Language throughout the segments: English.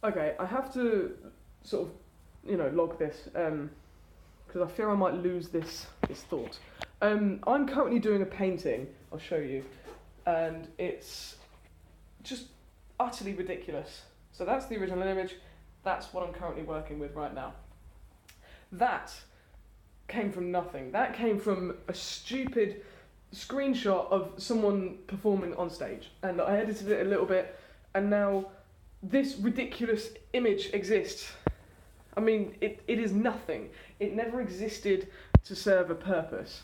Okay, I have to sort of, log this because I fear I might lose this thought. I'm currently doing a painting. I'll show you, and it's just utterly ridiculous. So that's the original image. That's what I'm currently working with right now. That came from nothing. That came from a stupid screenshot of someone performing on stage, and I edited it a little bit, and now this ridiculous image exists. I mean, it is nothing. It never existed to serve a purpose.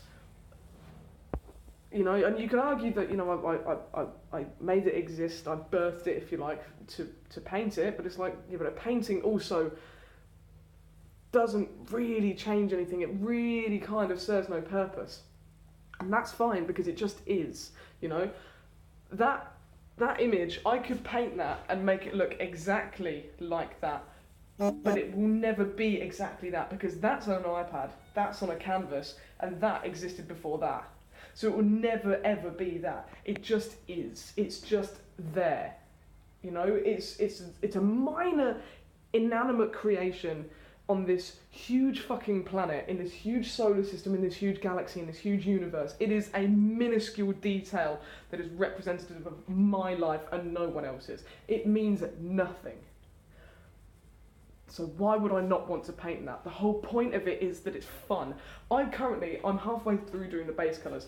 And you can argue that, I made it exist, I birthed it, if you like, to paint it, but it's like, yeah, but a painting also doesn't really change anything. It really kind of serves no purpose. And that's fine, because it just is, That image, I could paint that and make it look exactly like that, but it will never be exactly that, because that's on an iPad, that's on a canvas, and that existed before that. So it will never ever be that. It just is. It's just there. It's a minor inanimate creation on this huge fucking planet, in this huge solar system, in this huge galaxy, in this huge universe. It is a minuscule detail that is representative of my life and no one else's. It means nothing. So why would I not want to paint that? The whole point of it is that it's fun. I'm halfway through doing the base colours.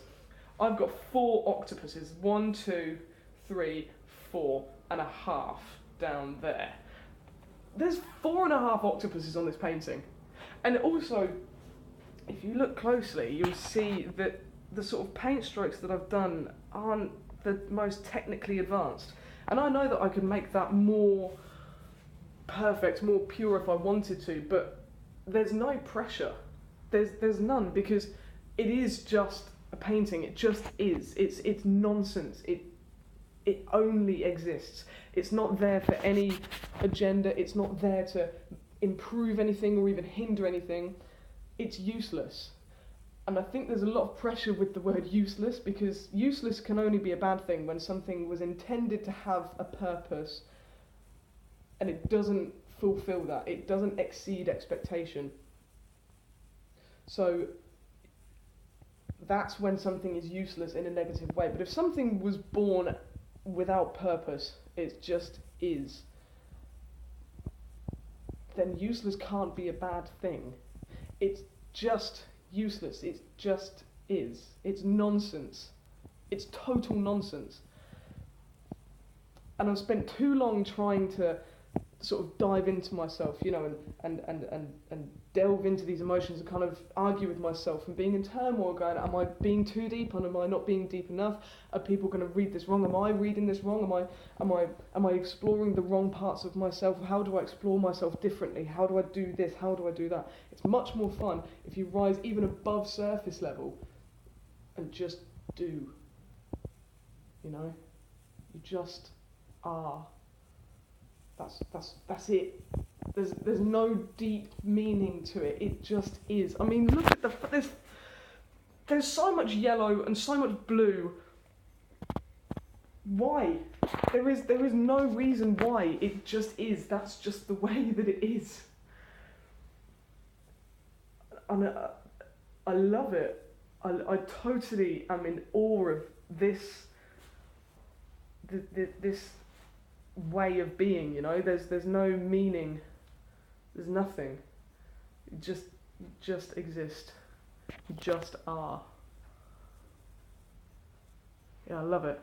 I've got 4 octopuses, 1, 2, 3, 4.5 down there. There's 4.5 octopuses on this painting. And also, if you look closely, you'll see that the sort of paint strokes that I've done aren't the most technically advanced. And I know that I could make that more perfect, more pure if I wanted to, but there's no pressure. There's none, because it is just a painting. It just is. It's nonsense. It only exists. It's not there for any agenda. It's not there to improve anything or even hinder anything. It's useless. And I think there's a lot of pressure with the word useless, because useless can only be a bad thing when something was intended to have a purpose and it doesn't fulfill that. It doesn't exceed expectation. So that's when something is useless in a negative way. But if something was born without purpose, it just is, then useless can't be a bad thing. It's just useless. It just is. It's nonsense. It's total nonsense. And I've spent too long trying to sort of dive into myself, and delve into these emotions and kind of argue with myself and being in turmoil, going, am I being too deep, and am I not being deep enough? Are people going to read this wrong? Am I reading this wrong? Am I exploring the wrong parts of myself? How do I explore myself differently? How do I do this? How do I do that? It's much more fun if you rise even above surface level and just do. You just are. That's it. There's no deep meaning to it. It just is. I mean, look at there's so much yellow and so much blue. Why? There is no reason why. It just is. That's just the way that it is. And I love it. I totally am in awe of this way of being. There's no meaning. There's nothing. You just exist. You just are. Yeah, I love it.